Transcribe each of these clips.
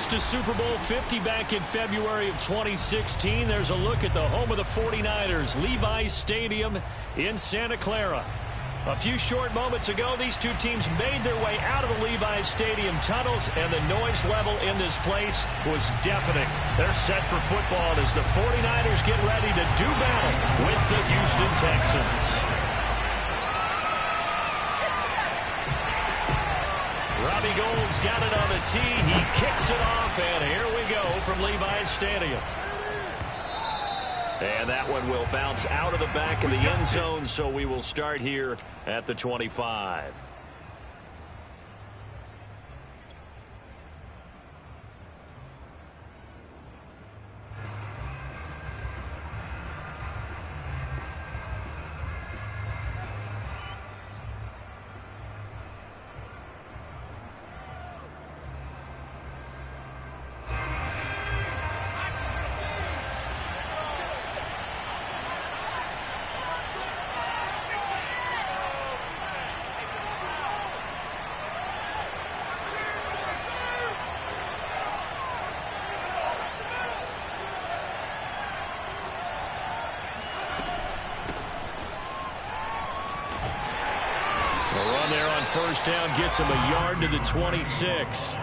host to Super Bowl 50 back in February of 2016. There's a look at the home of the 49ers, Levi's Stadium in Santa Clara. A few short moments ago, these two teams made their way out of the Levi's Stadium tunnels, and the noise level in this place was deafening. They're set for football as the 49ers get ready to do battle with the Houston Texans. Robbie Gould's got it on the tee. He kicks it off, and here we go from Levi's Stadium. And that one will bounce out of the back of the end zone, so we will start here at the 25. First down gets him a yard to the 26.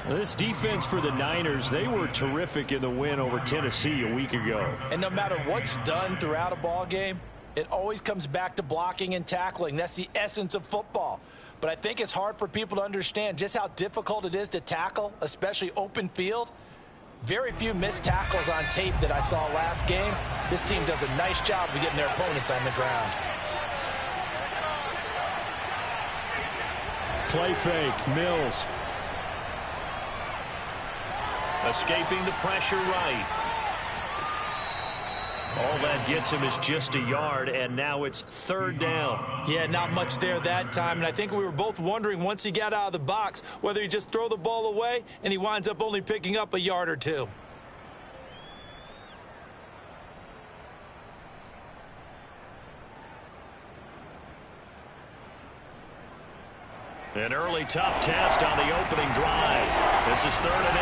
This defense for the Niners, they were terrific in the win over Tennessee a week ago. And no matter what's done throughout a ball game, it always comes back to blocking and tackling. That's the essence of football. But I think it's hard for people to understand just how difficult it is to tackle, especially open field. Very few missed tackles on tape that I saw last game. This team does a nice job of getting their opponents on the ground. Play fake, Mills. Escaping the pressure right. All that gets him is just a yard, and now it's third down. Yeah, not much there that time, and I think we were both wondering once he got out of the box whether he just throw the ball away, and he winds up only picking up a yard or two. An early tough test on the opening drive. This is 3rd and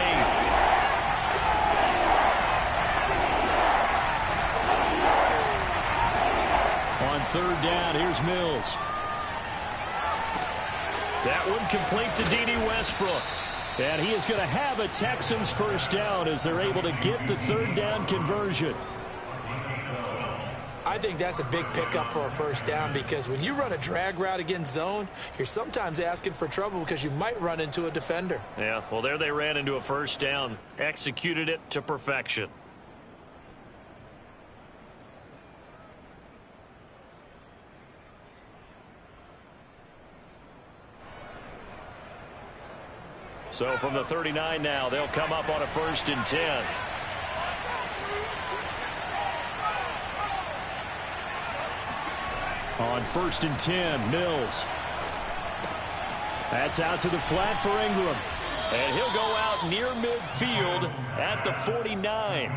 8. On 3rd down, here's Mills. That one complete to D.D. Westbrook. And he is going to have a Texans first down as they're able to get the 3rd down conversion. I think that's a big pickup for a first down because when you run a drag route against zone, you're sometimes asking for trouble because you might run into a defender. Yeah, well, there they ran into a first down, executed it to perfection. So from the 39 now, they'll come up on a 1st and 10. On 1st and 10, Mills. That's out to the flat for Ingram. And he'll go out near midfield at the 49.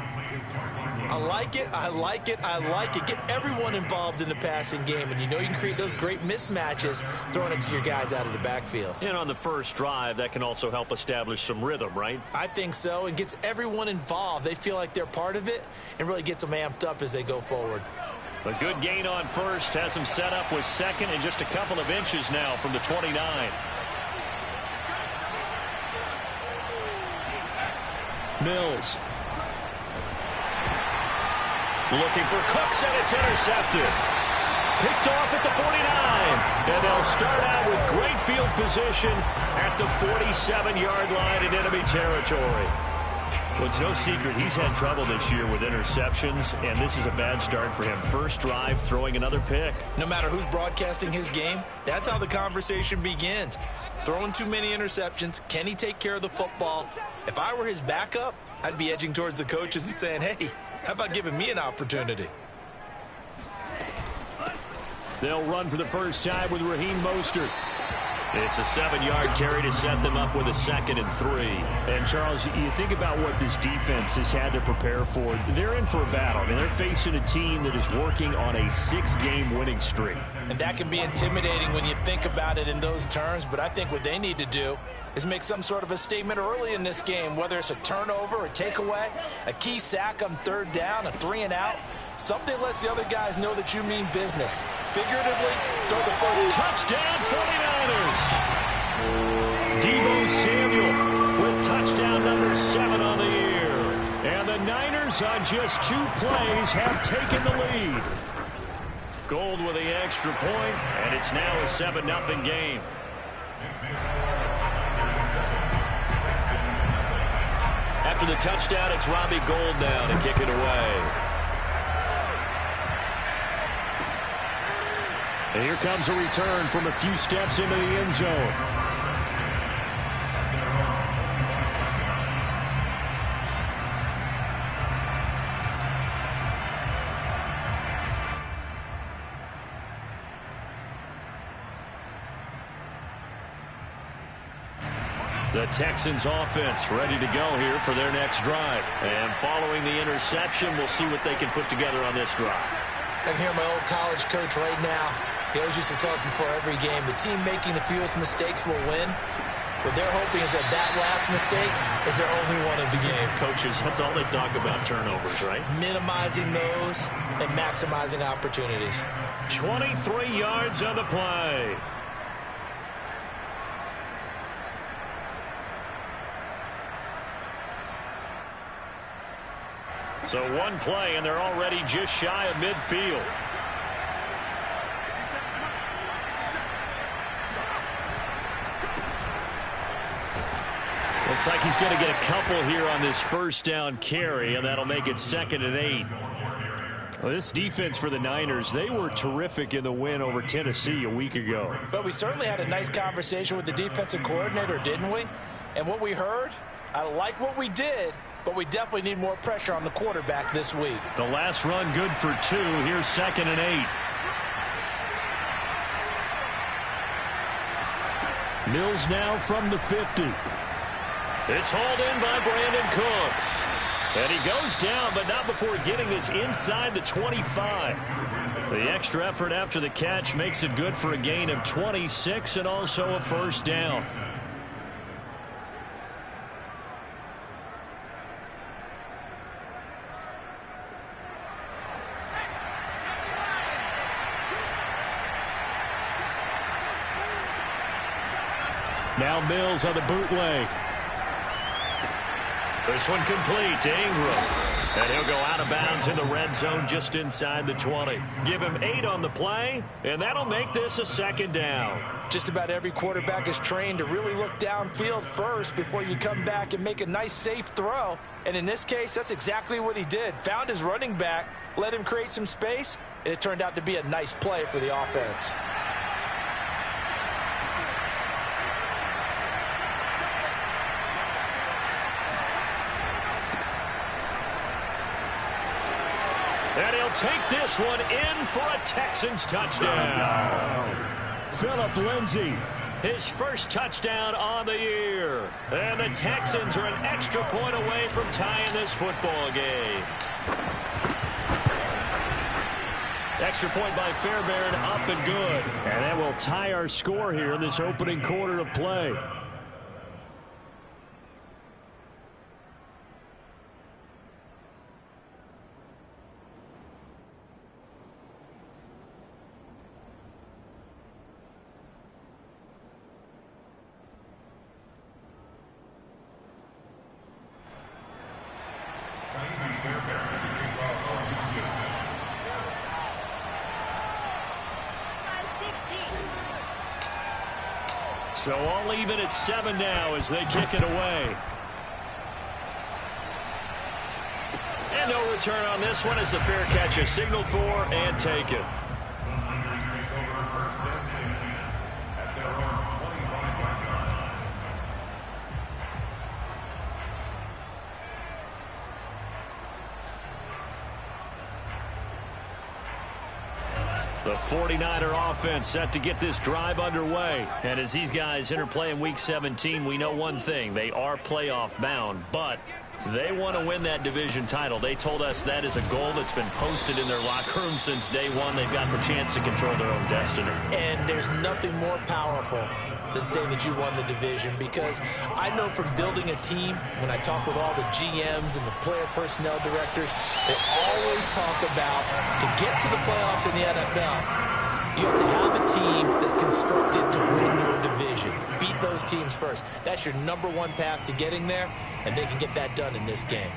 I like it, I like it, I like it. Get everyone involved in the passing game, and you know you can create those great mismatches throwing it to your guys out of the backfield. And on the first drive, that can also help establish some rhythm, right? I think so, and gets everyone involved. They feel like they're part of it and really gets them amped up as they go forward. A good gain on first, has him set up with 2nd and just a couple of inches now from the 29. Mills. Looking for Cooks, and it's intercepted. Picked off at the 49. And they'll start out with great field position at the 47-yard line in enemy territory. Well, it's no secret he's had trouble this year with interceptions, and this is a bad start for him. First drive, throwing another pick. No matter who's broadcasting his game, that's how the conversation begins. Throwing too many interceptions, can he take care of the football? If I were his backup, I'd be edging towards the coaches and saying, hey, how about giving me an opportunity? They'll run for the first time with Raheem Mostert. It's a 7-yard carry to set them up with a 2nd and 3. And, Charles, you think about what this defense has had to prepare for. They're in for a battle. I mean, they're facing a team that is working on a 6-game winning streak. And that can be intimidating when you think about it in those terms, but I think what they need to do is make some sort of a statement early in this game, whether it's a turnover, a takeaway, a key sack on 3rd down, a 3-and-out. Something lets the other guys know that you mean business. Figuratively, throw the football. Touchdown 49ers! Deebo Samuel with touchdown number 7 on the year. And the Niners on just 2 plays have taken the lead. Gold with the extra point, and it's now a 7-0 game. After the touchdown, it's Robbie Gould now to kick it away. And here comes a return from a few steps into the end zone. The Texans offense ready to go here for their next drive. And following the interception, we'll see what they can put together on this drive. I can hear my old college coach right now. He always used to tell us before every game, the team making the fewest mistakes will win. What they're hoping is that that last mistake is their only one of the game. Coaches, that's all they talk about, turnovers, right? Minimizing those and maximizing opportunities. 23 yards on the play. So 1 play, and they're already just shy of midfield. Looks like he's going to get a couple here on this 1st down carry, and that'll make it 2nd and 8. Well, this defense for the Niners, they were terrific in the win over Tennessee a week ago. But we certainly had a nice conversation with the defensive coordinator, didn't we? And what we heard, I like what we did, but we definitely need more pressure on the quarterback this week. The last run good for 2. Here's 2nd and 8. Mills now from the 50. It's hauled in by Brandon Cooks. And he goes down, but not before getting this inside the 25. The extra effort after the catch makes it good for a gain of 26 and also a 1st down. Now Mills on the bootleg. This one complete to Ingram. And he'll go out of bounds in the red zone just inside the 20. Give him 8 on the play, and that'll make this a 2nd down. Just about every quarterback is trained to really look downfield first before you come back and make a nice, safe throw. And in this case, that's exactly what he did. Found his running back, let him create some space, and it turned out to be a nice play for the offense. And he'll take this one in for a Texans touchdown. Phillip Lindsay, his 1st touchdown on the year. And the Texans are an extra point away from tying this football game. Extra point by Fairbairn, up and good. And that will tie our score here in this opening quarter of play. So all even at 7 now as they kick it away. And no return on this one as the fair catch is signaled for and taken. The 49er offense set to get this drive underway. And as these guys interplay in Week 17, we know one thing. They are playoff bound, but they want to win that division title. They told us that is a goal that's been posted in their locker room since day one. They've got the chance to control their own destiny. And there's nothing more powerful than saying that you won the division, because I know from building a team, when I talk with all the GMs and the player personnel directors, they always talk about, to get to the playoffs in the NFL, you have to have a team that's constructed to win your division. Beat those teams first. That's your number one path to getting there, and they can get that done in this game.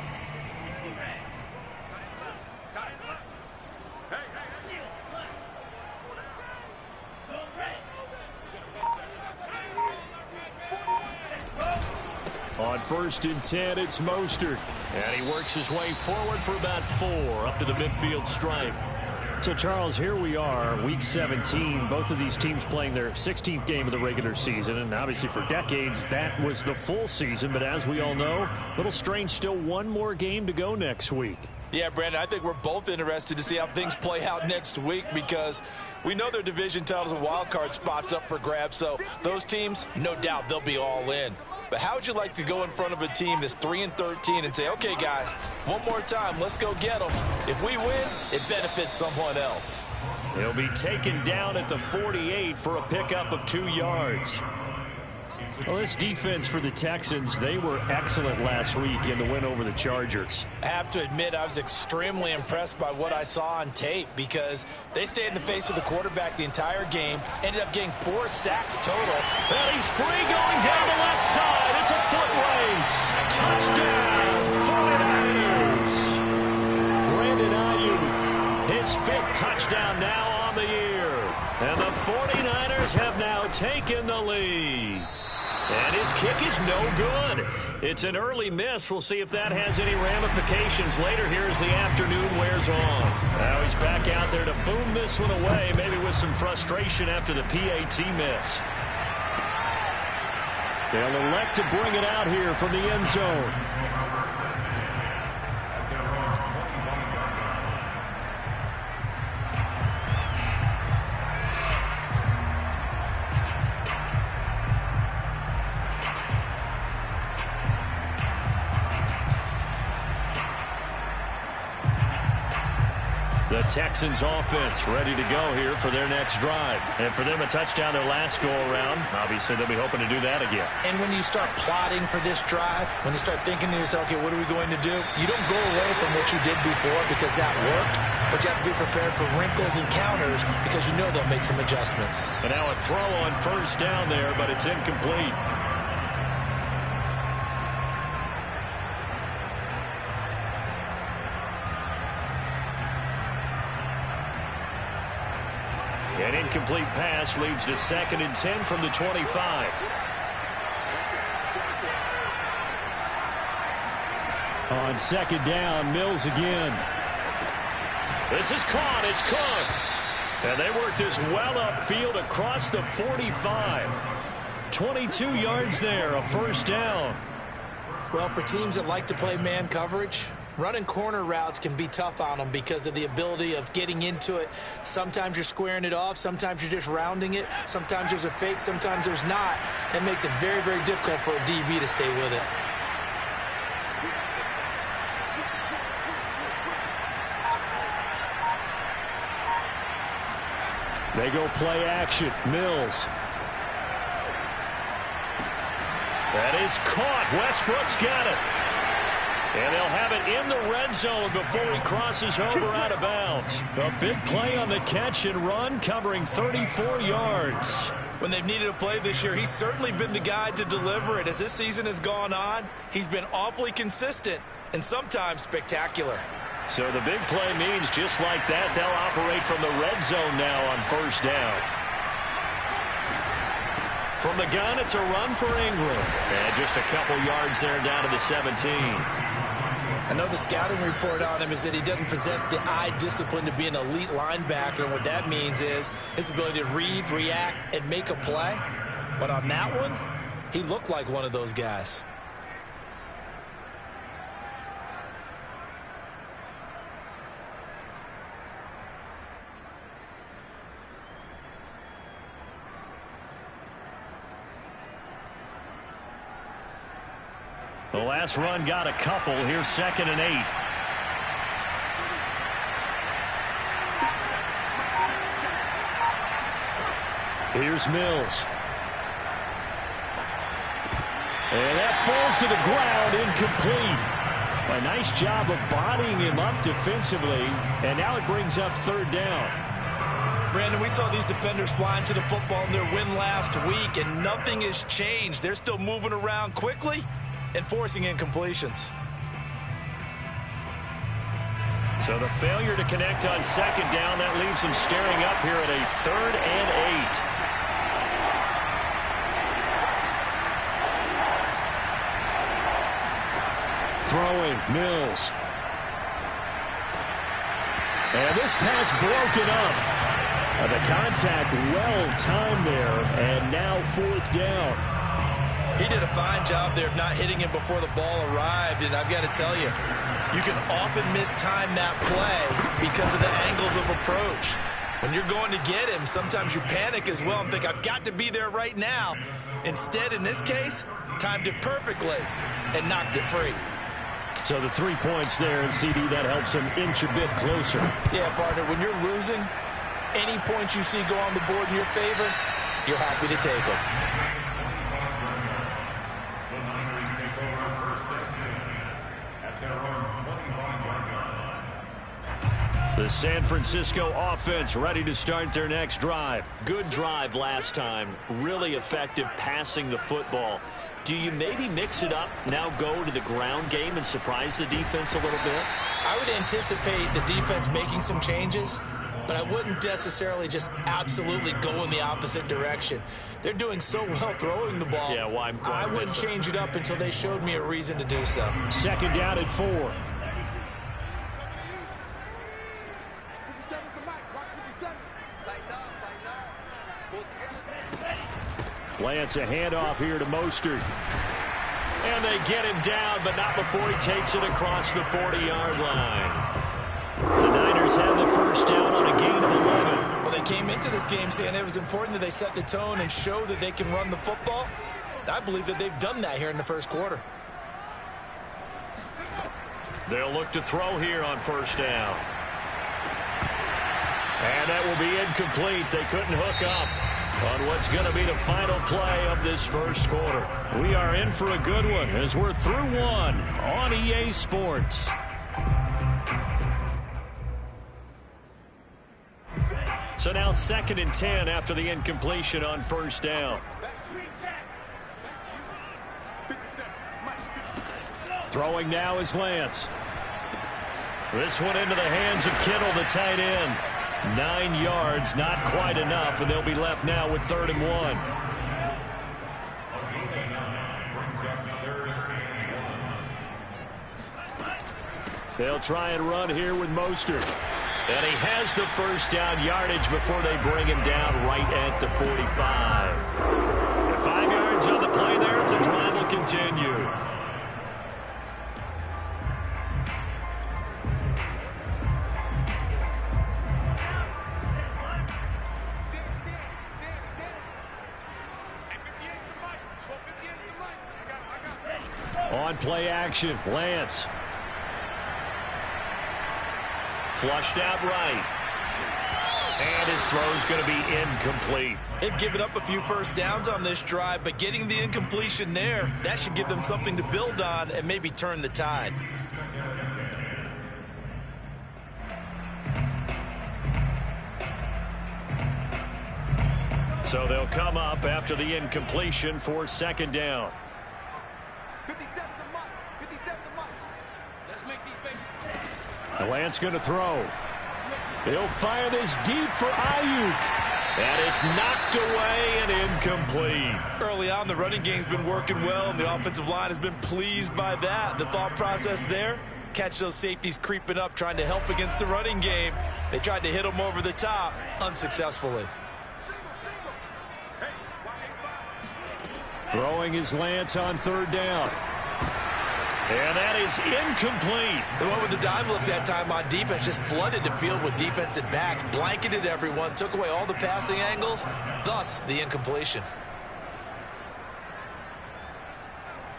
On 1st and 10, it's Mostert. And he works his way forward for about 4 up to the midfield stripe. So, Charles, here we are, Week 17. Both of these teams playing their 16th game of the regular season. And obviously for decades, that was the full season. But as we all know, a little strange, still one more game to go next week. Yeah, Brandon, I think we're both interested to see how things play out next week, because we know their division titles and wild card spots up for grabs. So those teams, no doubt, they'll be all in. But how would you like to go in front of a team that's 3-13 and say, okay, guys, one more time, let's go get them. If we win, it benefits someone else. He'll be taken down at the 48 for a pickup of 2 yards. Well, this defense for the Texans, they were excellent last week in the win over the Chargers. I have to admit, I was extremely impressed by what I saw on tape, because they stayed in the face of the quarterback the entire game, ended up getting 4 sacks total. Well, he's free going down the left side. It's a foot race. Touchdown, 49ers. Brandon Ayuk, his 5th touchdown now on the year. And the 49ers have now taken the lead. And his kick is no good. It's an early miss. We'll see if that has any ramifications later here as the afternoon wears on. Now he's back out there to boom this one away, maybe with some frustration after the PAT miss. They'll elect to bring it out here from the end zone. The Texans offense ready to go here for their next drive. And for them, a touchdown their last go-around. Obviously, they'll be hoping to do that again. And when you start plotting for this drive, when you start thinking to yourself, okay, what are we going to do? You don't go away from what you did before because that worked, but you have to be prepared for wrinkles and counters because you know they'll make some adjustments. And now a throw on 1st down there, but it's incomplete. An incomplete pass leads to 2nd and 10 from the 25. On 2nd down, Mills again. This is caught. It's Cooks. And they work this well upfield across the 45. 22 yards there, a 1st down. Well, for teams that like to play man coverage, running corner routes can be tough on them because of the ability of getting into it. Sometimes you're squaring it off. Sometimes you're just rounding it. Sometimes there's a fake. Sometimes there's not. That makes it very, very difficult for a DB to stay with it. They go play action. Mills. That is caught. Westbrook's got it. And they'll have it in the red zone before he crosses over out of bounds. A big play on the catch and run, covering 34 yards. When they've needed a play this year, he's certainly been the guy to deliver it. As this season has gone on, he's been awfully consistent and sometimes spectacular. So the big play means just like that, they'll operate from the red zone now on 1st down. From the gun, it's a run for Ingram. And just a couple yards there down to the 17. I know the scouting report on him is that he doesn't possess the eye discipline to be an elite linebacker. And what that means is his ability to read, react, and make a play. But on that one, he looked like one of those guys. The last run got a couple. Here's 2nd and 8. Here's Mills. And that falls to the ground, incomplete. A nice job of bodying him up defensively, and now it brings up 3rd down. Brandon, we saw these defenders flying to the football in their win last week, and nothing has changed. They're still moving around quickly and forcing incompletions. So the failure to connect on 2nd down, that leaves them staring up here at a 3rd and 8. Throwing, Mills. And this pass broken up. The contact well-timed there, and now 4th down. He did a fine job there of not hitting him before the ball arrived, and I've got to tell you, you can often mistime that play because of the angles of approach. When you're going to get him, sometimes you panic as well and think, I've got to be there right now. Instead, in this case, timed it perfectly and knocked it free. So the 3 points there, and CD, that helps him inch a bit closer. Yeah, partner, when you're losing, any points you see go on the board in your favor, you're happy to take them. The Niners take over 1st and 10 at their own 25-yard line. The San Francisco offense ready to start their next drive. Good drive last time. Really effective passing the football. Do you maybe mix it up, now go to the ground game and surprise the defense a little bit? I would anticipate the defense making some changes, but I wouldn't necessarily just absolutely go in the opposite direction. They're doing so well throwing the ball. Yeah, why I wouldn't change it up until they showed me a reason to do so. 2nd down at 4. 57's the mic. Watch 57. Tighten up. Pull it together. Lance, a handoff here to Mostert. And they get him down, but not before he takes it across the 40-yard line. The Niners have the 1st down on a gain of 11. Well, they came into this game saying it was important that they set the tone and show that they can run the football. I believe that they've done that here in the 1st quarter. They'll look to throw here on 1st down. And that will be incomplete. They couldn't hook up on what's going to be the final play of this 1st quarter. We are in for a good one as we're through one on EA Sports. So now 2nd and 10 after the incompletion on 1st down. Throwing now is Lance. This one into the hands of Kittle, the tight end. 9 yards, not quite enough, and they'll be left now with 3rd and 1. They'll try and run here with Mostert. And he has the 1st down yardage before they bring him down right at the 45. 5 yards on the play there. It's a drive will continue. On play action, Lance. Flushed out right. And his throw's going to be incomplete. They've given up a few 1st downs on this drive, but getting the incompletion there, that should give them something to build on and maybe turn the tide. So they'll come up after the incompletion for 2nd down. 57's the mic. 57's the mic. Let's make these babies. Lance going to throw. He'll fire this deep for Ayuk. And it's knocked away and incomplete. Early on, the running game's been working well, and the offensive line has been pleased by that. The thought process there, catch those safeties creeping up, trying to help against the running game. They tried to hit them over the top, unsuccessfully. Throwing his Lance on 3rd down. And that is incomplete. They went with the dime look that time on defense, just flooded the field with defensive backs, blanketed everyone, took away all the passing angles, thus the incompletion.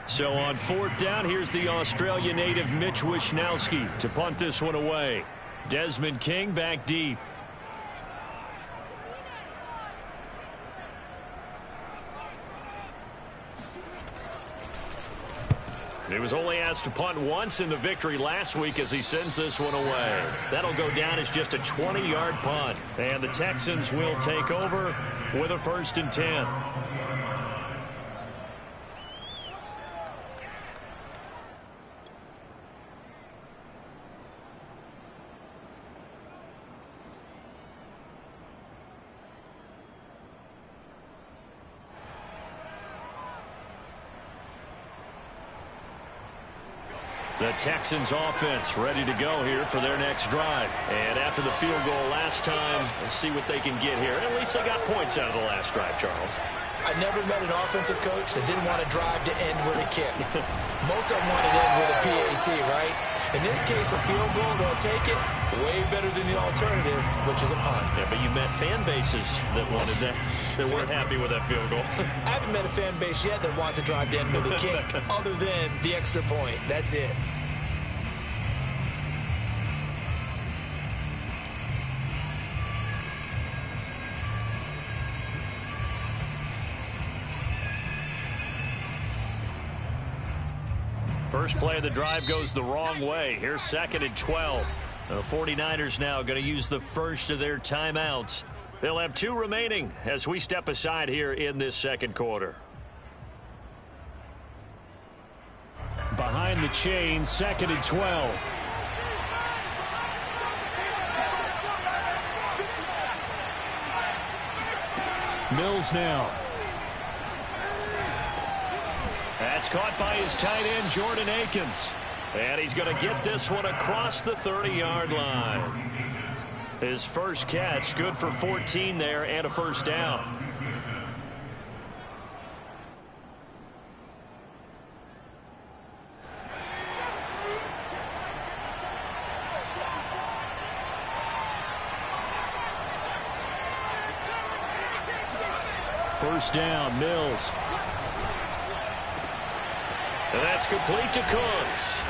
So on 4th down, here's the Australia native Mitch Wishnowsky to punt this one away. Desmond King back deep. He was only asked to punt once in the victory last week as he sends this one away. That'll go down as just a 20-yard punt. And the Texans will take over with a 1st and 10. The Texans offense ready to go here for their next drive. And after the field goal last time, we'll see what they can get here. At least they got points out of the last drive, Charles. I never met an offensive coach that didn't want to drive to end with a kick. Most of them want to end with a PAT, right? In this case, a field goal, they'll take it. Way better than the alternative, which is a punt. Yeah, but you met fan bases that wanted that, that weren't happy with that field goal. I haven't met a fan base yet that wants to drive to end with a kick, other than the extra point. That's it. First play of the drive goes the wrong way. Here's 2nd and 12. The 49ers now going to use the first of their timeouts. They'll have 2 remaining as we step aside here in this 2nd quarter. Behind the chain, 2nd and 12. Mills now. That's caught by his tight end, Jordan Akins. And he's going to get this one across the 30-yard line. His first catch, good for 14 there and a 1st down. First down, Mills. And that's complete to Cooks.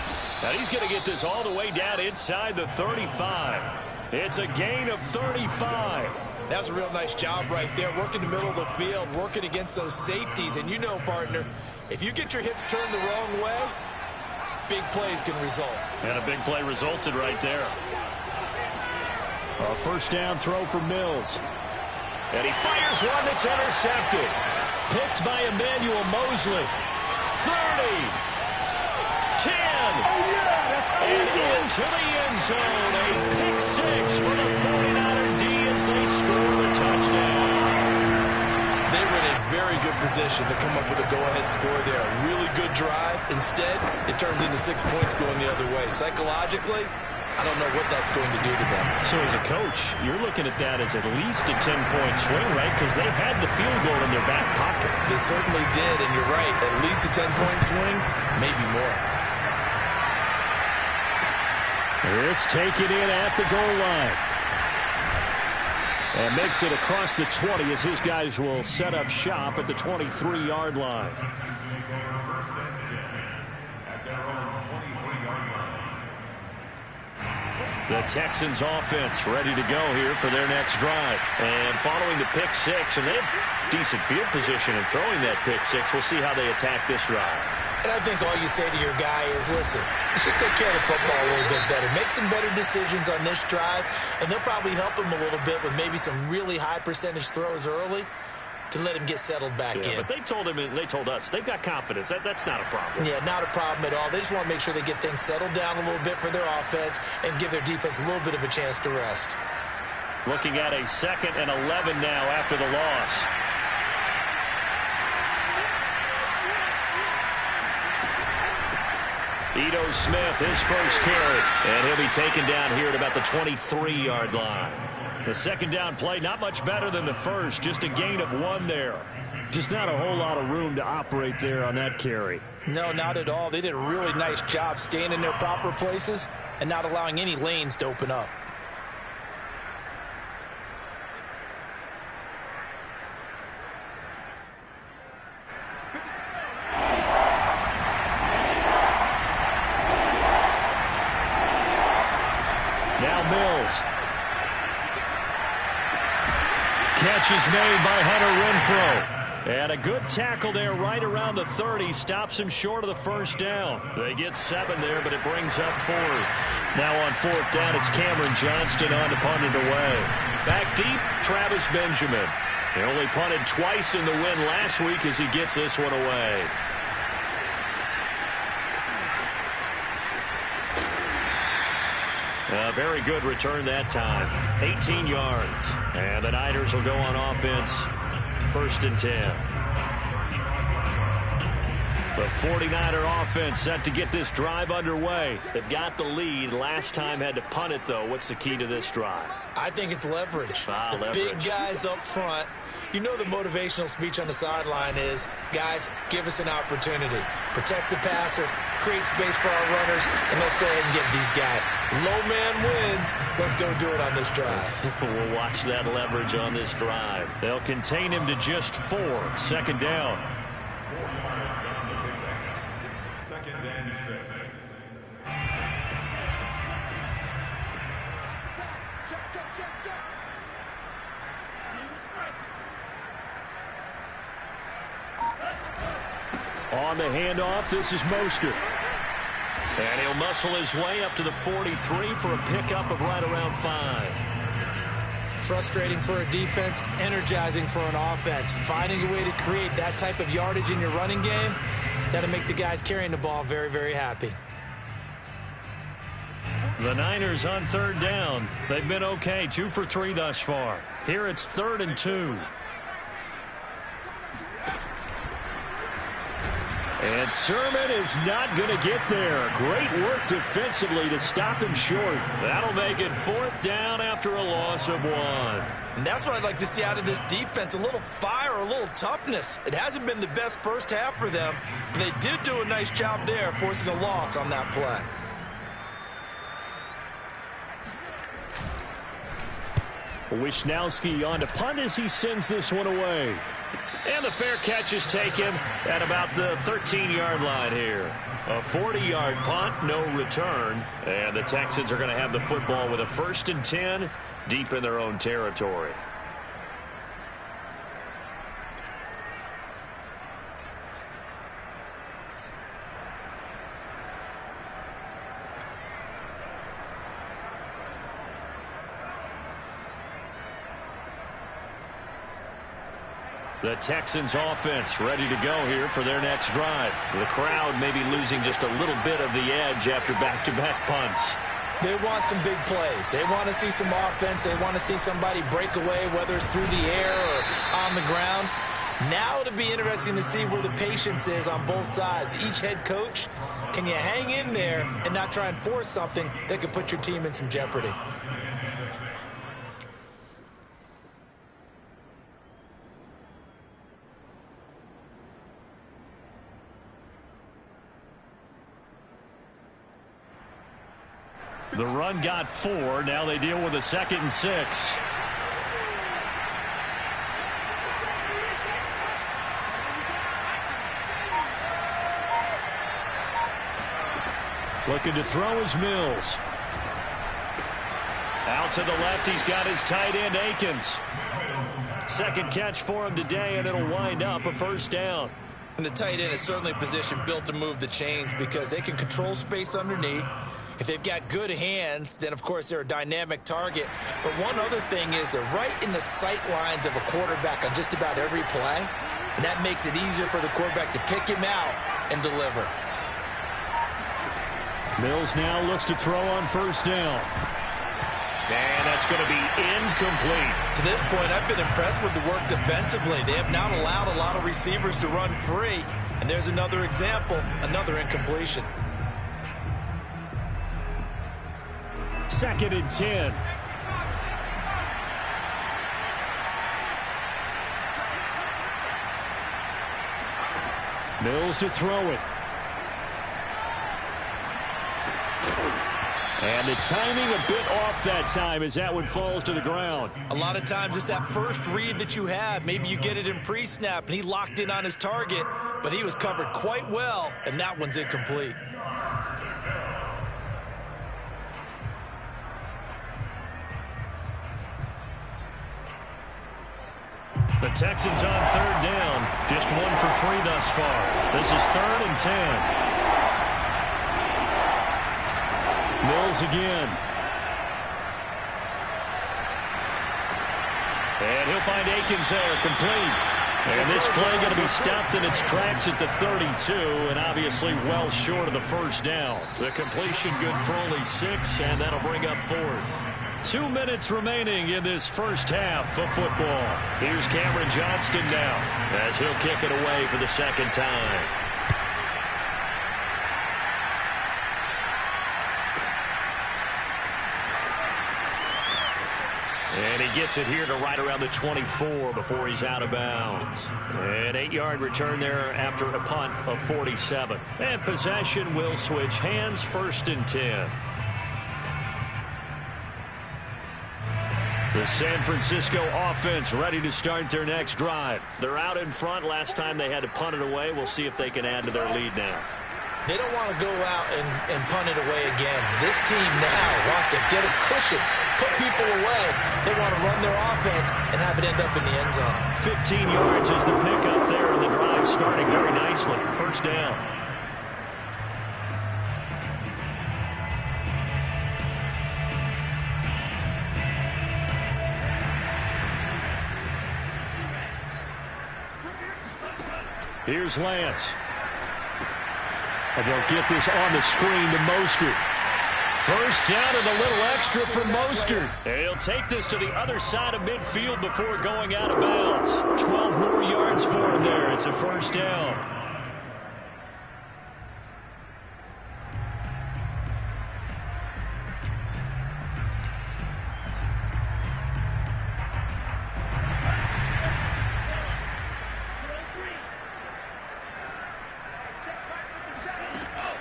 And he's going to get this all the way down inside the 35. It's a gain of 35. That's a real nice job right there, working the middle of the field, working against those safeties. And you know, partner, if you get your hips turned the wrong way, big plays can result. And a big play resulted right there. A 1st down throw for Mills. And he fires one that's intercepted. Picked by Emmanuel Mosley. 30, 10, and into the end zone. A pick 6 for the 49er D as they score the touchdown. They were in a very good position to come up with a go-ahead score there. A really good drive. Instead, it turns into 6 points going the other way. Psychologically, I don't know what that's going to do to them. So as a coach, you're looking at that as at least a 10-point swing, right? Because they had the field goal in their back pocket. They certainly did, and you're right. At least a 10-point swing, maybe more. This taken in at the goal line. And makes it across the 20 as his guys will set up shop at the 23-yard line. The Texans offense ready to go here for their next drive. And following the pick 6, and they have decent field position in throwing that pick 6. We'll see how they attack this drive. And I think all you say to your guy is, listen, let's just take care of the football a little bit better. Make some better decisions on this drive, and they'll probably help him a little bit with maybe some really high percentage throws early to let him get settled back in. But they told him, and they told us, they've got confidence. That's not a problem. Yeah, not a problem at all. They just want to make sure they get things settled down a little bit for their offense and give their defense a little bit of a chance to rest. Looking at a 2nd and 11 now after the loss. Ito Smith, his first carry, and he'll be taken down here at about the 23-yard line. The 2nd down play, not much better than the first, just a gain of 1 there. Just not a whole lot of room to operate there on that carry. No, not at all. They did a really nice job staying in their proper places and not allowing any lanes to open up. Mills. Catch is made by Hunter Renfrow. And a good tackle there right around the 30. Stops him short of the first down. They get 7 there, but it brings up 4th. Now on 4th down, it's Cameron Johnston on to punt it away. Back deep, Travis Benjamin. He only punted twice in the win last week as he gets this one away. A very good return that time. 18 yards. And the Niners will go on offense. 1st and 10. The 49er offense set to get this drive underway. They've got the lead. Last time had to punt it, though. What's the key to this drive? I think it's leverage. The big guys up front. You know the motivational speech on the sideline is, guys, give us an opportunity. Protect the passer, create space for our runners, and let's go ahead and get these guys. Low man wins. Let's go do it on this drive. We'll watch that leverage on this drive. They'll contain him to just 4. 2nd down. 4 yards on the pickup. 2nd and 6. Check. On the handoff, this is Mostert. And he'll muscle his way up to the 43 for a pickup of right around 5. Frustrating for a defense, energizing for an offense. Finding a way to create that type of yardage in your running game, that'll make the guys carrying the ball very, very happy. The Niners on 3rd down. They've been okay, 2 for 3 thus far. Here it's 3rd and 2. And Sermon is not going to get there. Great work defensively to stop him short. That'll make it 4th down after a loss of 1. And that's what I'd like to see out of this defense, a little fire, a little toughness. It hasn't been the best first half for them, but they did do a nice job there forcing a loss on that play. Wisnowski on to punt as he sends this one away. And the fair catch is taken at about the 13-yard line here. A 40-yard punt, no return. And the Texans are going to have the football with a 1st and 10 deep in their own territory. The Texans offense ready to go here for their next drive. The crowd may be losing just a little bit of the edge after back-to-back punts. They want some big plays. They want to see some offense. They want to see somebody break away, whether it's through the air or on the ground. Now it'll be interesting to see where the patience is on both sides. Each head coach, can you hang in there and not try and force something that could put your team in some jeopardy? The run got 4. Now they deal with a 2nd and 6. Looking to throw is Mills. Out to the left, he's got his tight end, Akins. 2nd catch for him today, and it'll wind up a 1st down. And the tight end is certainly a position built to move the chains because they can control space underneath. If they've got good hands, then, of course, they're a dynamic target. But one other thing is they're right in the sight lines of a quarterback on just about every play. And that makes it easier for the quarterback to pick him out and deliver. Mills now looks to throw on 1st down. And that's going to be incomplete. To this point, I've been impressed with the work defensively. They have not allowed a lot of receivers to run free. And there's another example, another incompletion. 2nd and 10. Mills to throw it. And the timing a bit off that time as that one falls to the ground. A lot of times it's that first read that you have. Maybe you get it in pre-snap and he locked in on his target, but he was covered quite well, and that one's incomplete. The Texans on third down. Just 1 for 3 thus far. This is 3rd and 10. Mills again. And he'll find Akins there, complete. And this play going to be stopped in its tracks at the 32, and obviously well short of the first down. The completion good for only 6, and that'll bring up 4th. 2 minutes remaining in this first half of football. Here's Cameron Johnston now as he'll kick it away for the second time. And he gets it here to right around the 24 before he's out of bounds. An 8-yard return there after a punt of 47. And possession will switch hands, 1st and 10. The San Francisco offense ready to start their next drive. They're out in front. Last time they had to punt it away. We'll see if they can add to their lead now. They don't want to go out and punt it away again. This team now wants to get a cushion, put people away. They want to run their offense and have it end up in the end zone. 15 yards is the pickup there, and the drive starting very nicely. 1st down. Here's Lance. And they'll get this on the screen to Mostert. 1st down and a little extra for Mostert. And he'll take this to the other side of midfield before going out of bounds. 12 more yards for him there. It's a 1st down.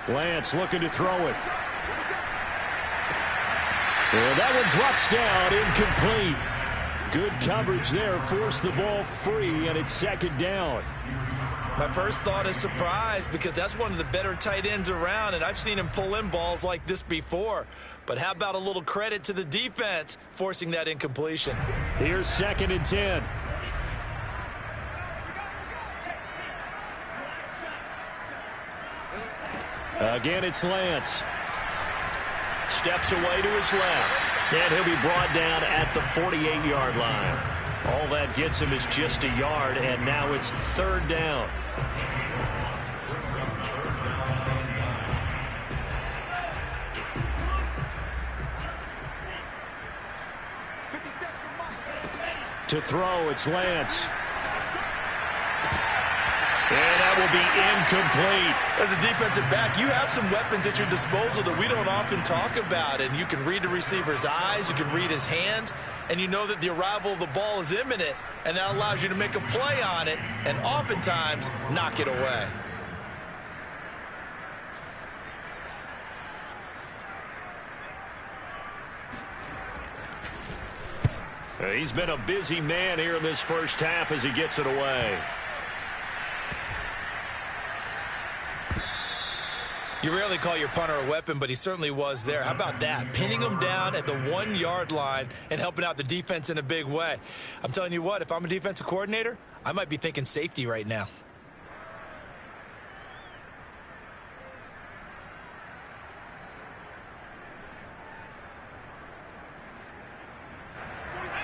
Lance looking to throw it. And that one drops down, incomplete. Good coverage there, forced the ball free, and it's 2nd down. My first thought is surprise, because that's one of the better tight ends around, and I've seen him pull in balls like this before. But how about a little credit to the defense forcing that incompletion? Here's 2nd and 10. Again, it's Lance. Steps away to his left. And he'll be brought down at the 48-yard line. All that gets him is just a yard, and now it's 3rd down. To throw, it's Lance. And that will be incomplete. As a defensive back, you have some weapons at your disposal that we don't often talk about. And you can read the receiver's eyes, you can read his hands, and you know that the arrival of the ball is imminent, and that allows you to make a play on it and oftentimes knock it away. He's been a busy man here in this first half as he gets it away. You rarely call your punter a weapon, but he certainly was there. How about that? Pinning him down at the 1-yard line and helping out the defense in a big way. I'm telling you what, if I'm a defensive coordinator, I might be thinking safety right now.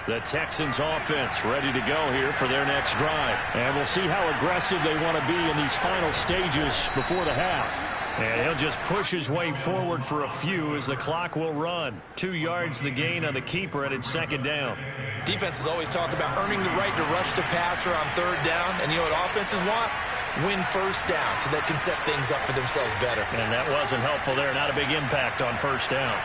The Texans offense ready to go here for their next drive. And we'll see how aggressive they want to be in these final stages before the half. And he'll just push his way forward for a few as the clock will run. 2 yards the gain on the keeper, and it's 2nd down. Defenses always talk about earning the right to rush the passer on 3rd down. And you know what offenses want? Win 1st down so they can set things up for themselves better. And that wasn't helpful there. Not a big impact on 1st down.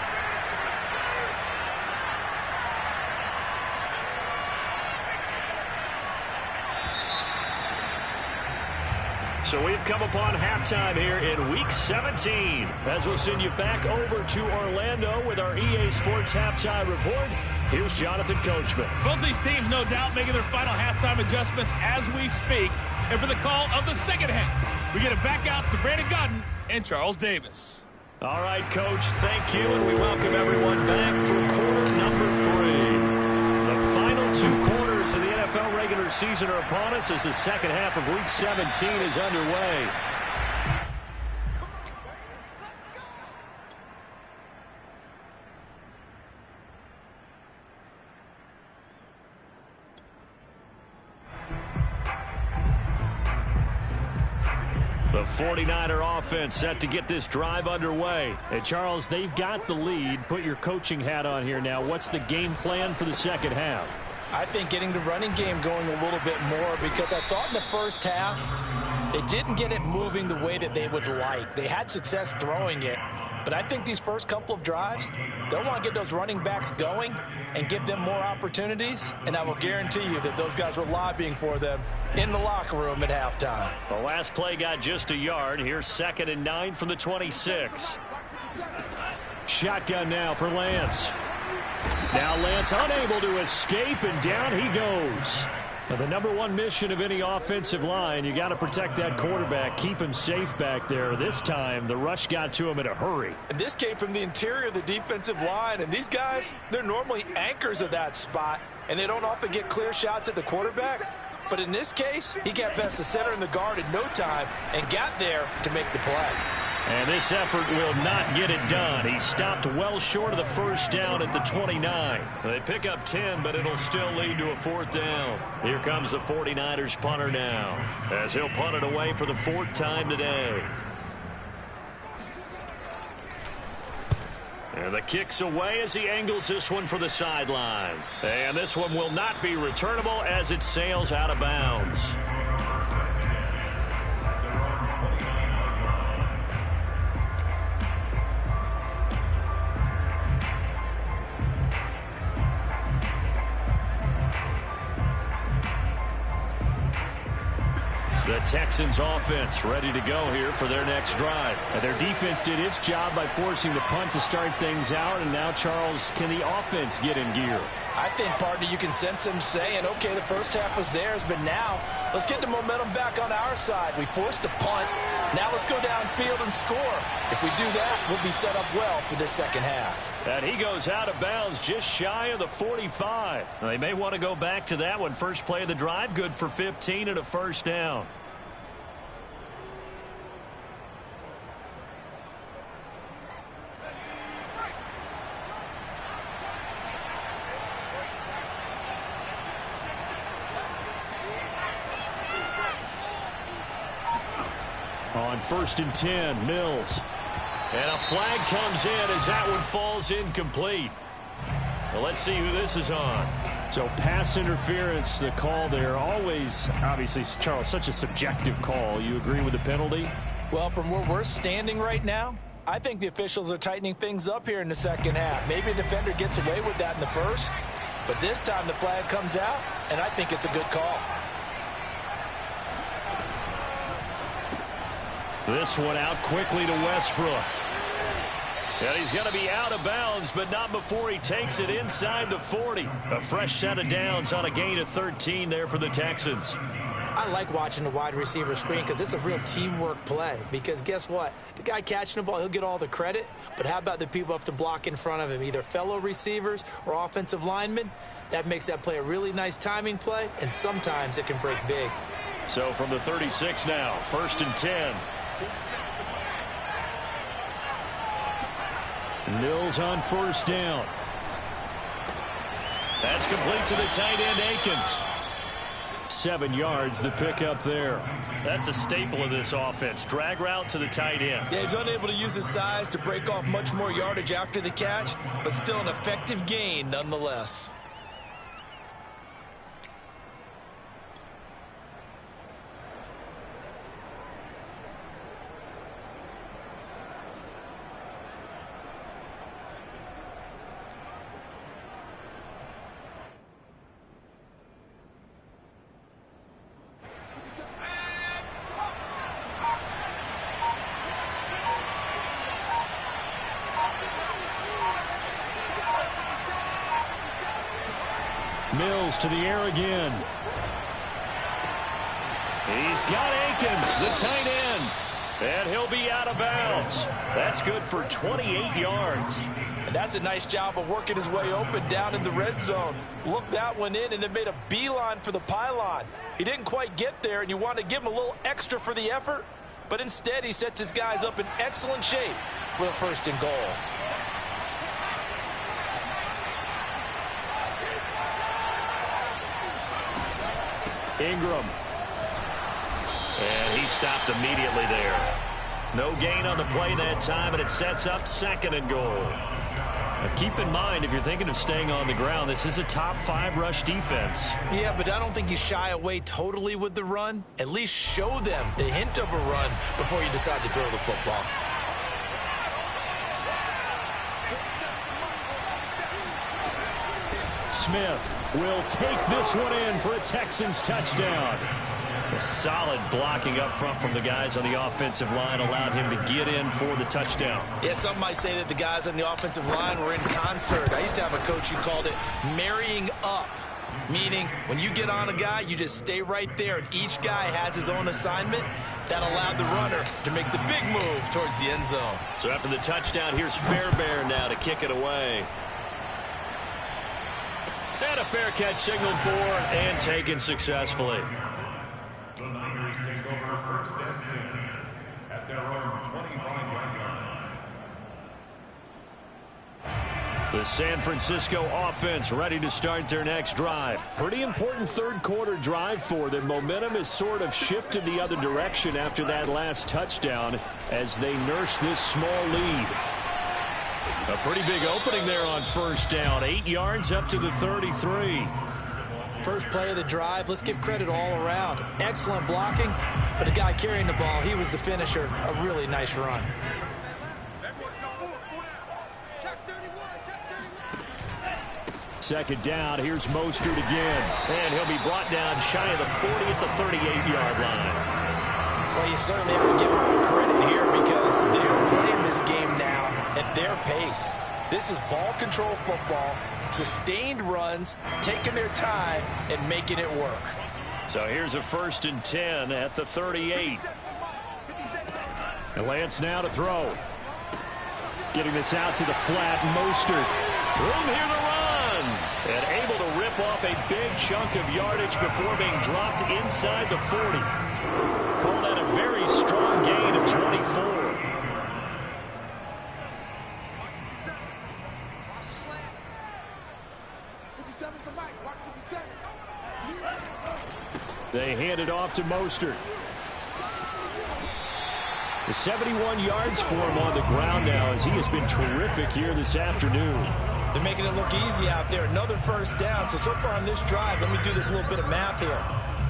So we've come upon halftime here in Week 17. As we'll send you back over to Orlando with our EA Sports Halftime Report, here's Jonathan Coachman. Both these teams, no doubt, making their final halftime adjustments as we speak. And for the call of the second half, we get it back out to Brandon Godden and Charles Davis. All right, Coach, thank you, and we welcome everyone back for quarter number 3. The final 2 quarters of the NFL NFL regular season are upon us as the second half of Week 17 is underway. The 49er offense set to get this drive underway. And Charles, they've got the lead. Put your coaching hat on here now. What's the game plan for the second half? I think getting the running game going a little bit more, because I thought in the first half they didn't get it moving the way that they would like. They had success throwing it, but I think these first couple of drives, they'll want to get those running backs going and give them more opportunities, and I will guarantee you that those guys were lobbying for them in the locker room at halftime. The last play got just a yard. Here's 2nd and 9 from the 26. Shotgun now for Lance. Now Lance unable to escape, and down he goes. Now, the number one mission of any offensive line, you got to protect that quarterback, keep him safe back there. This time, the rush got to him in a hurry. And this came from the interior of the defensive line, and these guys, they're normally anchors of that spot, and they don't often get clear shots at the quarterback. But in this case, he got past the center and the guard in no time and got there to make the play. And this effort will not get it done. He stopped well short of the first down at the 29. They pick up 10, but it'll still lead to a 4th down. Here comes the 49ers punter now, as he'll punt it away for the 4th time today. And the kick's away as he angles this one for the sideline. And this one will not be returnable as it sails out of bounds. The Texans offense ready to go here for their next drive. And their defense did its job by forcing the punt to start things out. And now, Charles, can the offense get in gear? I think, partner, you can sense them saying, okay, the first half was theirs, but now let's get the momentum back on our side. We forced a punt. Now let's go downfield and score. If we do that, we'll be set up well for this second half. And he goes out of bounds just shy of the 45. They may want to go back to that one. First play of the drive, good for 15 and a first down. On 1st and 10, Mills. And a flag comes in as that one falls incomplete. Well, let's see who this is on. So pass interference, the call there. Always, obviously, Charles, such a subjective call. You agree with the penalty? Well, from where we're standing right now, I think the officials are tightening things up here in the second half. Maybe a defender gets away with that in the first, but this time the flag comes out, and I think it's a good call. This one out quickly to Westbrook. And he's going to be out of bounds, but not before he takes it inside the 40. A fresh set of downs on a gain of 13 there for the Texans. I like watching the wide receiver screen because it's a real teamwork play. Because guess what? The guy catching the ball, he'll get all the credit. But how about the people up to block in front of him, either fellow receivers or offensive linemen? That makes that play a really nice timing play, and sometimes it can break big. So from the 36 now, 1st and 10. Mills on 1st down. That's complete to the tight end, Akins. 7 yards, the pickup there. That's a staple of this offense. Drag route to the tight end. Yeah, he's unable to use his size to break off much more yardage after the catch, but still an effective gain nonetheless. Mills to the air again. He's got Akins, the tight end. And he'll be out of bounds. That's good for 28 yards. And That's a nice job of working his way open down in the red zone. Looked that one in and then made a beeline for the pylon. He didn't quite get there, and you want to give him a little extra for the effort, but instead he sets his guys up in excellent shape with a 1st and goal. Ingram. And he stopped immediately there. No gain on the play that time, and it sets up 2nd and goal. Now keep in mind, if you're thinking of staying on the ground, this is a top 5 rush defense. Yeah, but I don't think you shy away totally with the run. At least show them the hint of a run before you decide to throw the football. Smith will take this one in for a Texans touchdown. A solid blocking up front from the guys on the offensive line allowed him to get in for the touchdown. Yeah, some might say that the guys on the offensive line were in concert. I used to have a coach who called it marrying up, meaning when you get on a guy, you just stay right there, and each guy has his own assignment. That allowed the runner to make the big move towards the end zone. So after the touchdown, here's Fairbairn now to kick it away. And a fair catch signaled for and taken successfully. The Niners take over 1st and 10 at their own 25-yard line. The San Francisco offense ready to start their next drive. Pretty important 3rd quarter drive for them. Momentum has sort of shifted the other direction after that last touchdown as they nurse this small lead. A pretty big opening there on 1st down. 8 yards up to the 33. First play of the drive, let's give credit all around. Excellent blocking, but the guy carrying the ball, he was the finisher. A really nice run. Second down, here's Mostert again. And he'll be brought down shy of the 40 at the 38-yard line. Well, you certainly have to give them a little credit here because they're playing this game now at their pace. This is ball control football, sustained runs, taking their time, and making it work. So here's a 1st and 10 at the 38. And Lance now to throw. Getting this out to the flat, Mostert. Room here to run. And able to rip off a big chunk of yardage before being dropped inside the 40. Call that a very strong gain of 24. They hand it off to Mostert. The 71 yards for him on the ground now as he has been terrific here this afternoon. They're making it look easy out there. Another 1st down. So far on this drive, let me do this little bit of math here.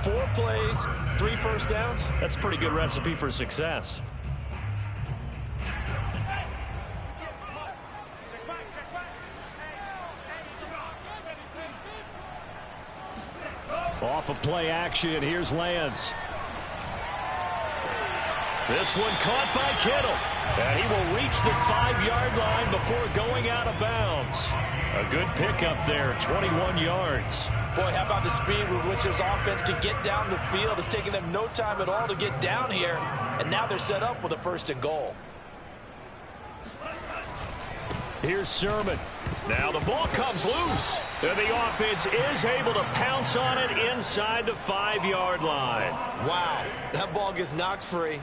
4 plays, 3 1st downs. That's a pretty good recipe for success. Off of play action, here's Lance. This one caught by Kittle. And he will reach the 5-yard line before going out of bounds. A good pickup there, 21 yards. Boy, how about the speed with which this offense can get down the field? It's taking them no time at all to get down here. And now they're set up with a 1st and goal. Here's Sermon. Now the ball comes loose. And the offense is able to pounce on it inside the 5-yard line. Wow, that ball gets knocked free,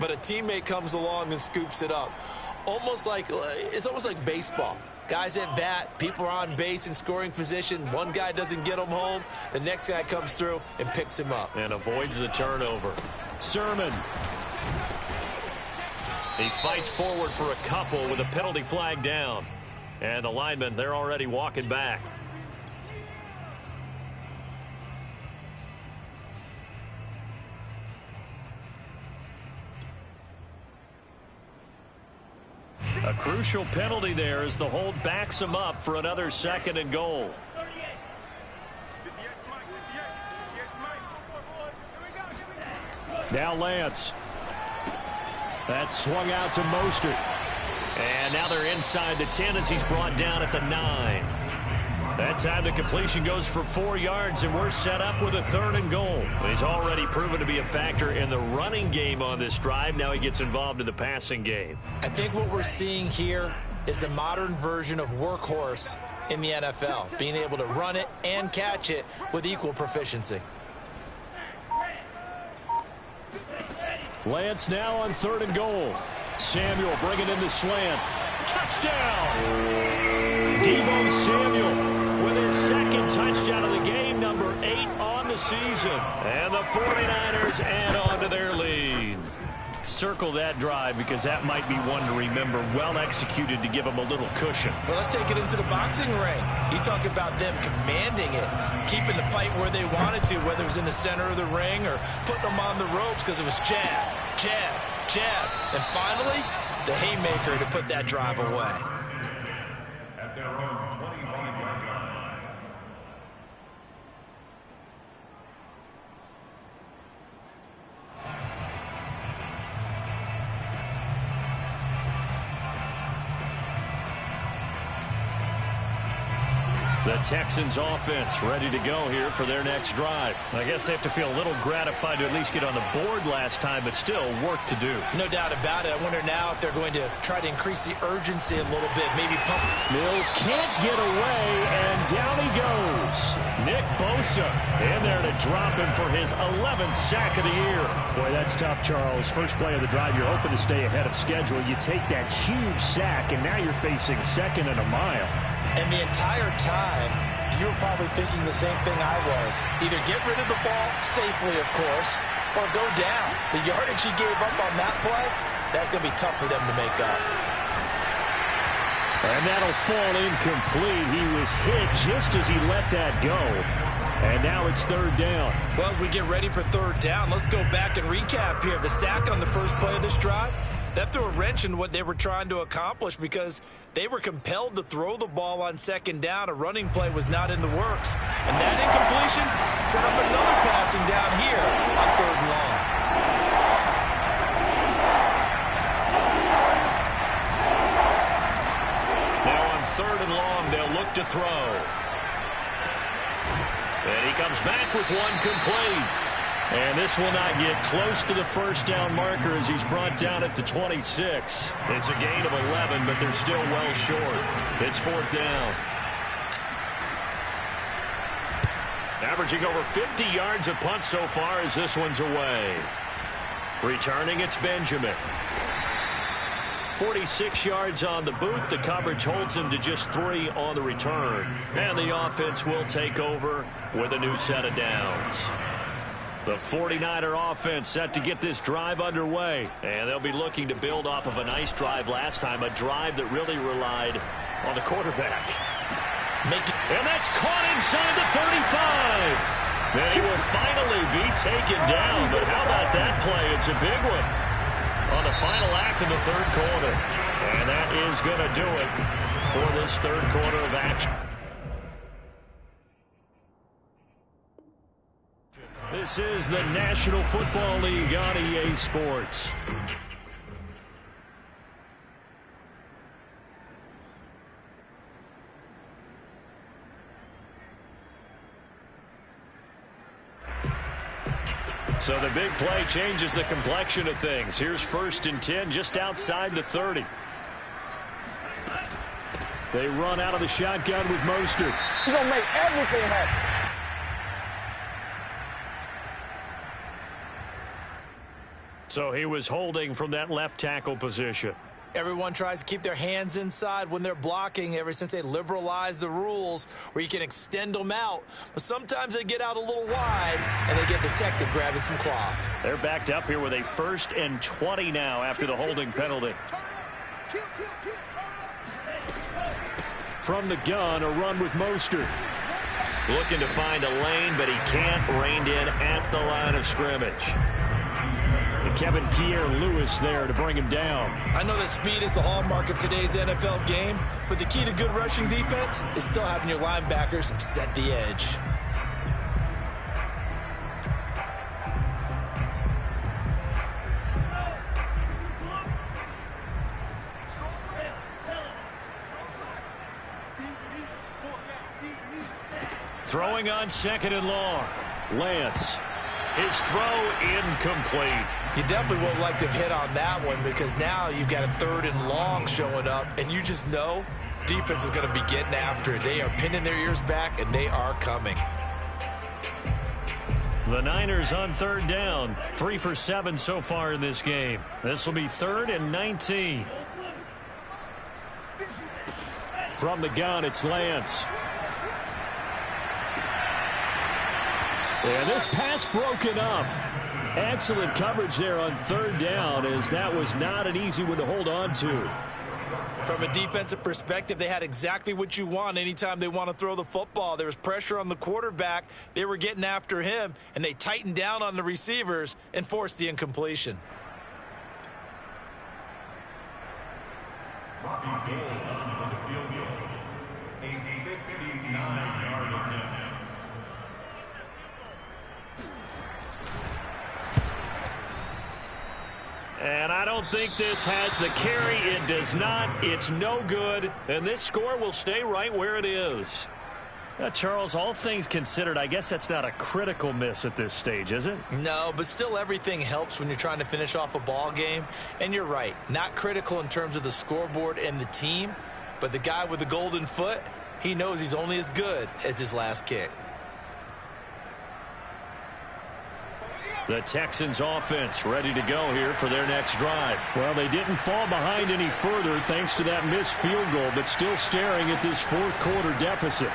but a teammate comes along and scoops it up. It's almost like baseball. Guys at bat, people are on base in scoring position. One guy doesn't get him home. The next guy comes through and picks him up. And avoids the turnover. Sermon. He fights forward for a couple with a penalty flag down. And the linemen, they're already walking back. A crucial penalty there as the hold backs him up for another 2nd and goal. Now Lance. That's swung out to Mostert. And now they're inside the 10 as he's brought down at the 9. That time the completion goes for 4 yards, and we're set up with a 3rd and goal. He's already proven to be a factor in the running game on this drive. Now he gets involved in the passing game. I think what we're seeing here is the modern version of workhorse in the NFL, being able to run it and catch it with equal proficiency. Lance now on 3rd and goal. Samuel bringing in the slant. Touchdown! Deebo Samuel with his 2nd touchdown of the game, number 8 on the season. And the 49ers add on to their lead. Circle that drive because that might be one to remember. Well executed to give them a little cushion. Well, let's take it into the boxing ring. You talk about them commanding it, keeping the fight where they wanted to, whether it was in the center of the ring or putting them on the ropes because it was jab, jab, jab. And finally, the haymaker to put that drive away. At their own 25-yard line. The Texans offense ready to go here for their next drive. I guess they have to feel a little gratified to at least get on the board last time, but still work to do. No doubt about it. I wonder now if they're going to try to increase the urgency a little bit, maybe pump. Mills can't get away, and down he goes. Nick Bosa in there to drop him for his 11th sack of the year. Boy, that's tough, Charles. First play of the drive, you're hoping to stay ahead of schedule. You take that huge sack, and now you're facing 2nd and a mile. And the entire time, you were probably thinking the same thing I was. Either get rid of the ball safely, of course, or go down. The yardage he gave up on that play, that's going to be tough for them to make up. And that'll fall incomplete. He was hit just as he let that go. And now it's 3rd down. Well, as we get ready for 3rd down, let's go back and recap here. The sack on the first play of this drive, that threw a wrench in what they were trying to accomplish because they were compelled to throw the ball on 2nd down. A running play was not in the works. And that incompletion set up another passing down here on 3rd and long. Now on 3rd and long, they'll look to throw. And he comes back with one complete. And this will not get close to the 1st down marker as he's brought down at the 26. It's a gain of 11, but they're still well short. It's 4th down. Averaging over 50 yards a punt so far as this one's away. Returning, it's Benjamin. 46 yards on the boot. The coverage holds him to just 3 on the return. And the offense will take over with a new set of downs. The 49er offense set to get this drive underway. And they'll be looking to build off of a nice drive last time, a drive that really relied on the quarterback. And that's caught inside the 35. And he will finally be taken down. But how about that play? It's a big one on the final act of the 3rd quarter. And that is going to do it for this 3rd quarter of action. This is the National Football League on EA Sports. So the big play changes the complexion of things. Here's 1st and 10 just outside the 30. They run out of the shotgun with Mostert. He's going to make everything happen. So he was holding from that left tackle position. Everyone tries to keep their hands inside when they're blocking ever since they liberalized the rules where you can extend them out. But sometimes they get out a little wide and they get detected grabbing some cloth. They're backed up here with a 1st and 20 now after the holding penalty. From the gun, a run with Mostert. Looking to find a lane, but he can't. Reined in at the line of scrimmage. And Kevin Pierre-Louis there to bring him down. I know that speed is the hallmark of today's NFL game, but the key to good rushing defense is still having your linebackers set the edge. Throwing on 2nd and long. Lance. His throw incomplete. You definitely would like to have hit on that one because now you've got a 3rd and long showing up, and you just know defense is going to be getting after it. They are pinning their ears back, and they are coming. The Niners on 3rd down, 3 for 7 so far in this game. This will be 3rd and 19. From the gun, it's Lance. And this pass broken up. Excellent coverage there on 3rd down, as that was not an easy one to hold on to. From a defensive perspective, they had exactly what you want anytime they want to throw the football. There was pressure on the quarterback. They were getting after him, and they tightened down on the receivers and forced the incompletion. Robbie Gould on for the field goal. A 59-yard attempt. And I don't think this has the carry. It does not. It's no good. And this score will stay right where it is. Charles, all things considered, I guess that's not a critical miss at this stage, is it? No, but still everything helps when you're trying to finish off a ball game. And you're right, not critical in terms of the scoreboard and the team, but the guy with the golden foot, he knows he's only as good as his last kick. The Texans offense ready to go here for their next drive. Well, they didn't fall behind any further thanks to that missed field goal, but still staring at this 4th quarter deficit.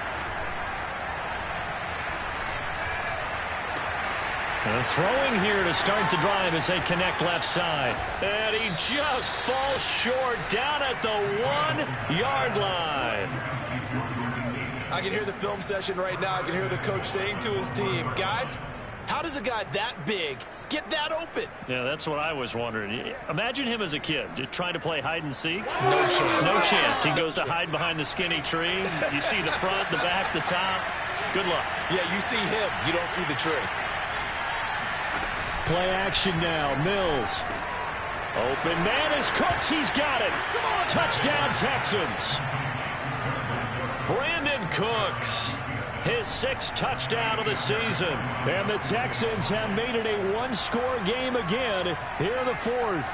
Throwing here to start the drive as they connect left side. And he just falls short down at the 1-yard line. I can hear the film session right now. I can hear the coach saying to his team, guys, how does a guy that big get that open? Yeah, that's what I was wondering. Imagine him as a kid, just trying to play hide and seek. No chance. No chance. He goes to hide behind the skinny tree. You see the front, the back, the top. Good luck. Yeah, you see him. You don't see the tree. Play action now. Mills. Open man is Cooks. He's got it. Touchdown, Texans. Brandon Cooks. His 6th touchdown of the season. And the Texans have made it a 1-score game again here in the 4th.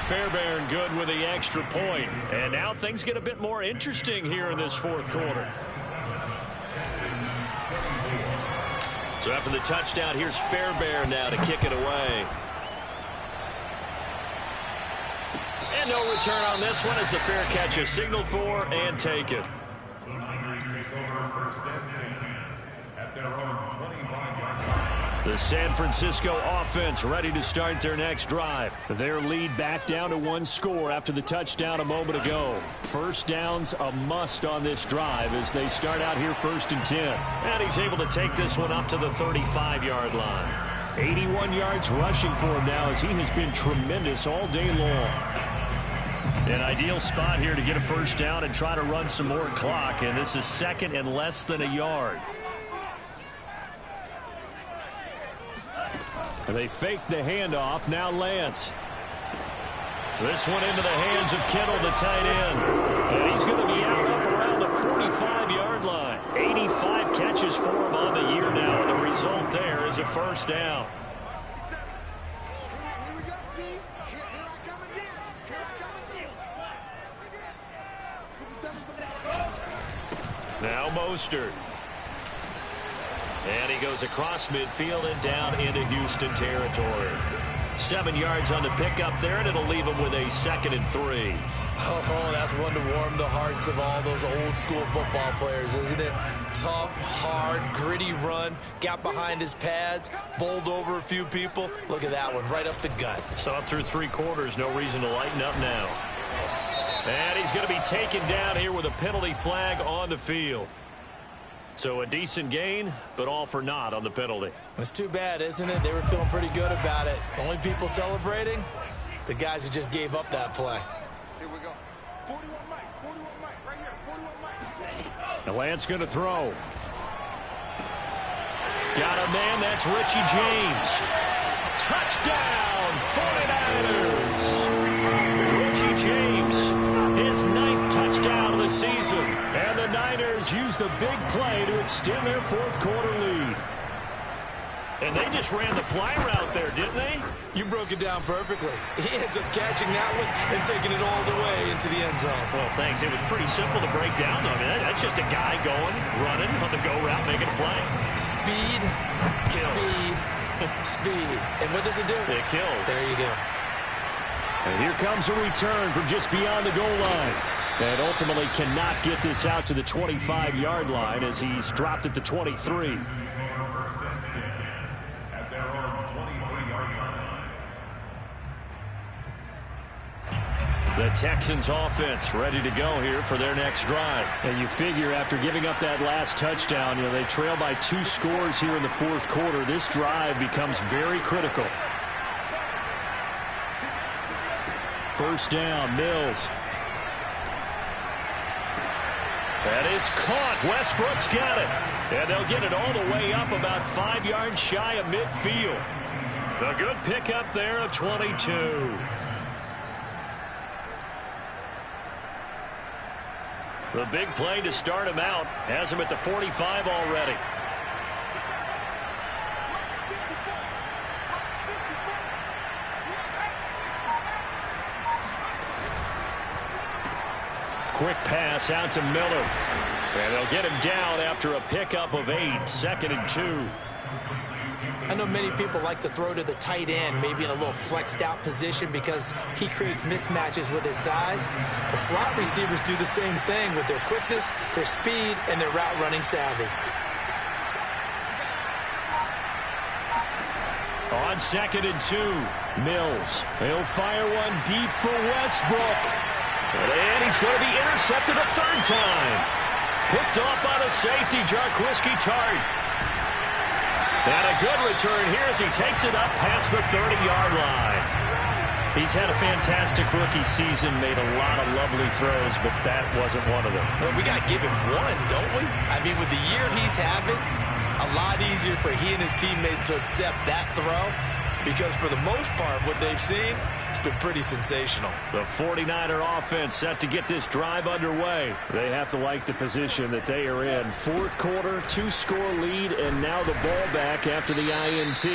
Fairbairn good with the extra point. And now things get a bit more interesting here in this 4th quarter. So after the touchdown, here's Fairbairn now to kick it away. And no return on this one as the fair catch is signaled for and taken. The Niners take over 1st and 10 at their own 25-yard line. The San Francisco offense ready to start their next drive. Their lead back down to 1 score after the touchdown a moment ago. 1st downs a must on this drive as they start out here 1st and 10. And he's able to take this one up to the 35-yard line. 81 yards rushing for him now as he has been tremendous all day long. An ideal spot here to get a 1st down and try to run some more clock. And this is 2nd and less than a yard. They fake the handoff. Now Lance. This one into the hands of Kittle, the tight end. And he's going to be out up around the 45-yard line. 85 catches for him on the year now. And the result there is a 1st down. Now Mostert. And he goes across midfield and down into Houston territory. 7 yards on the pickup there, and it'll leave him with a 2nd and 3. Oh, that's one to warm the hearts of all those old school football players, isn't it? Tough, hard, gritty run. Got behind his pads, bowled over a few people. Look at that one, right up the gut. So up through 3 quarters, no reason to lighten up now. And he's going to be taken down here with a penalty flag on the field. So a decent gain, but all for naught on the penalty. It's too bad, isn't it? They were feeling pretty good about it. Only people celebrating, the guys who just gave up that play. Here we go. 41 Mike, right here, 41 Mike. The Lance going to throw. Got a man, that's Richie James. Touchdown, 49ers. Richie James, his 9th touchdown of the season. And the Niners use the big play to extend their fourth quarter lead. And they just ran the fly route there, didn't they? You broke it down perfectly. He ends up catching that one and taking it all the way into the end zone. Well, thanks. It was pretty simple to break down, though. I mean, that's just a guy going, running on the go route, making a play. Speed, Kills. speed, speed. And what does it do? It kills. There you go. And here comes a return from just beyond the goal line. And ultimately cannot get this out to the 25-yard line as he's dropped at the 23. First and 10 at their own 23-yard line. The Texans offense ready to go here for their next drive. And you figure after giving up that last touchdown, they trail by 2 scores here in the fourth quarter. This drive becomes very critical. First down, Mills. That is caught. Westbrook's got it. And they'll get it all the way up about 5 yards shy of midfield. A good pickup there of 22. The big play to start him out has him at the 45 already. Quick pass out to Miller. And they'll get him down after a pickup of 8, 2nd and 2. I know many people like to throw to the tight end, maybe in a little flexed out position because he creates mismatches with his size. But slot receivers do the same thing with their quickness, their speed, and their route running savvy. On 2nd and 2, Mills. He'll fire one deep for Westbrook. And he's going to be intercepted a 3rd time. Picked off by the safety, Jarquiski Tart. And a good return here as he takes it up past the 30-yard line. He's had a fantastic rookie season, made a lot of lovely throws, but that wasn't one of them. Well, we got to give him one, don't we? I mean, with the year he's having, a lot easier for he and his teammates to accept that throw because for the most part, what they've seen, it's been pretty sensational. The 49er offense set to get this drive underway. They have to like the position that they are in. Fourth quarter, 2-score lead, and now the ball back after the INT.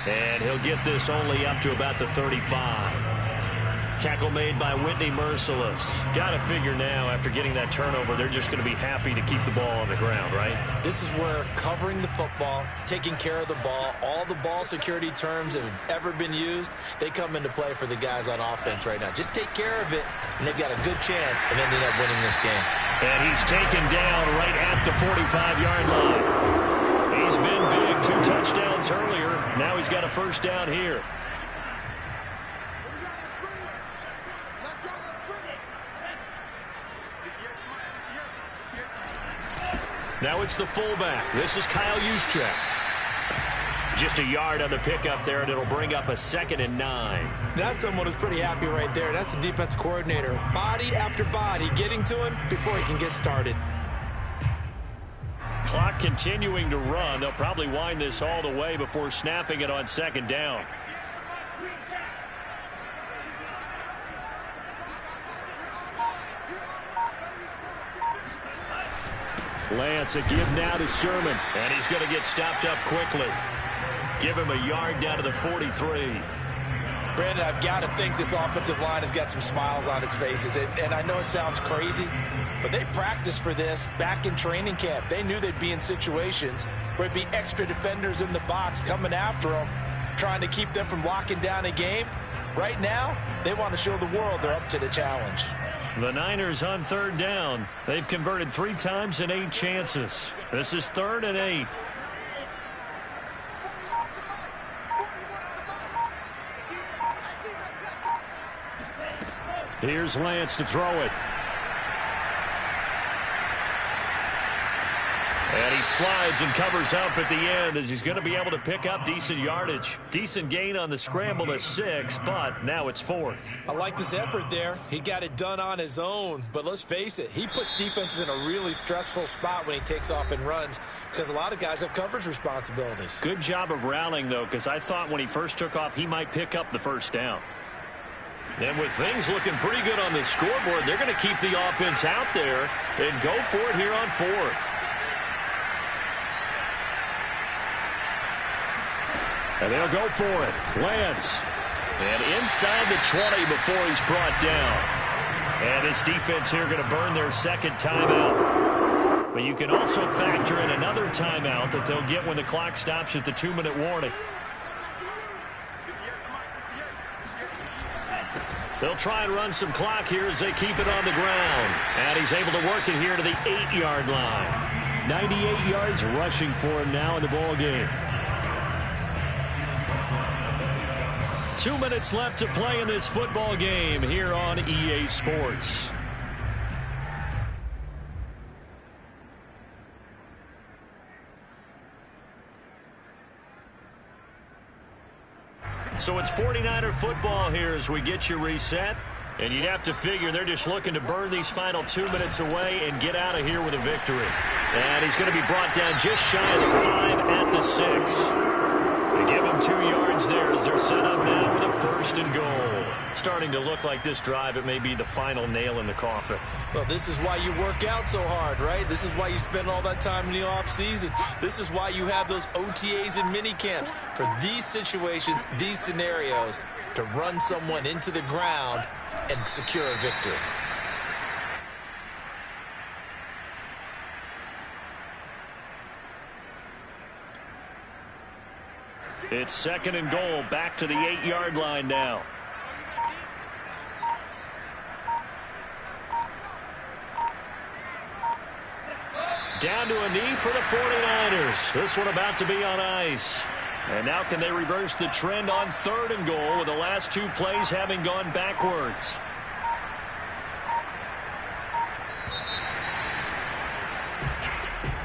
And he'll get this only up to about the 35. Tackle made by Whitney Merciless. Got to figure now, after getting that turnover, they're just going to be happy to keep the ball on the ground, right? This is where covering the football, taking care of the ball, all the ball security terms that have ever been used, they come into play for the guys on offense right now. Just take care of it, and they've got a good chance of ending up winning this game. And he's taken down right at the 45-yard line. He's been big. 2 touchdowns earlier. Now he's got a first down here. Now it's the fullback. This is Kyle Juszczyk. Just a yard on the pickup there, and it'll bring up a 2nd and 9. That's someone who's pretty happy right there. That's the defense coordinator. Body after body getting to him before he can get started. Clock continuing to run. They'll probably wind this all the way before snapping it on 2nd down. Lance, a give now to Sermon. And he's going to get stopped up quickly. Give him a yard down to the 43. Brandon, I've got to think this offensive line has got some smiles on its faces. And I know it sounds crazy, but they practiced for this back in training camp. They knew they'd be in situations where there'd be extra defenders in the box coming after them, trying to keep them from locking down a game. Right now, they want to show the world they're up to the challenge. The Niners on 3rd down. They've converted 3 times in 8 chances. This is 3rd and 8. Here's Lance to throw it. And he slides and covers up at the end as he's going to be able to pick up decent yardage. Decent gain on the scramble to 6, but now it's 4th. I like this effort there. He got it done on his own. But let's face it, he puts defenses in a really stressful spot when he takes off and runs because a lot of guys have coverage responsibilities. Good job of rallying, though, because I thought when he first took off, he might pick up the first down. And with things looking pretty good on the scoreboard, they're going to keep the offense out there and go for it here on 4th. And they'll go for it. Lance. And inside the 20 before he's brought down. And this defense here going to burn their second timeout. But you can also factor in another timeout that they'll get when the clock stops at the 2-minute warning. They'll try and run some clock here as they keep it on the ground. And he's able to work it here to the 8-yard line. 98 yards rushing for him now in the ball game. 2 minutes left to play in this football game here on EA Sports. So it's 49er football here as we get you reset. And you'd have to figure they're just looking to burn these final 2 minutes away and get out of here with a victory. And he's going to be brought down just shy of the 5 at the 6. They give him 2 yards there as they're set up now with a 1st and goal. Starting to look like this drive, it may be the final nail in the coffin. Well, this is why you work out so hard, right? This is why you spend all that time in the offseason. This is why you have those OTAs and mini camps. For these situations, these scenarios, to run someone into the ground and secure a victory. It's 2nd and goal, back to the 8-yard line now. Down to a knee for the 49ers. This one about to be on ice. And now can they reverse the trend on 3rd and goal with the last 2 plays having gone backwards?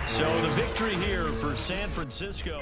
So the victory here for San Francisco.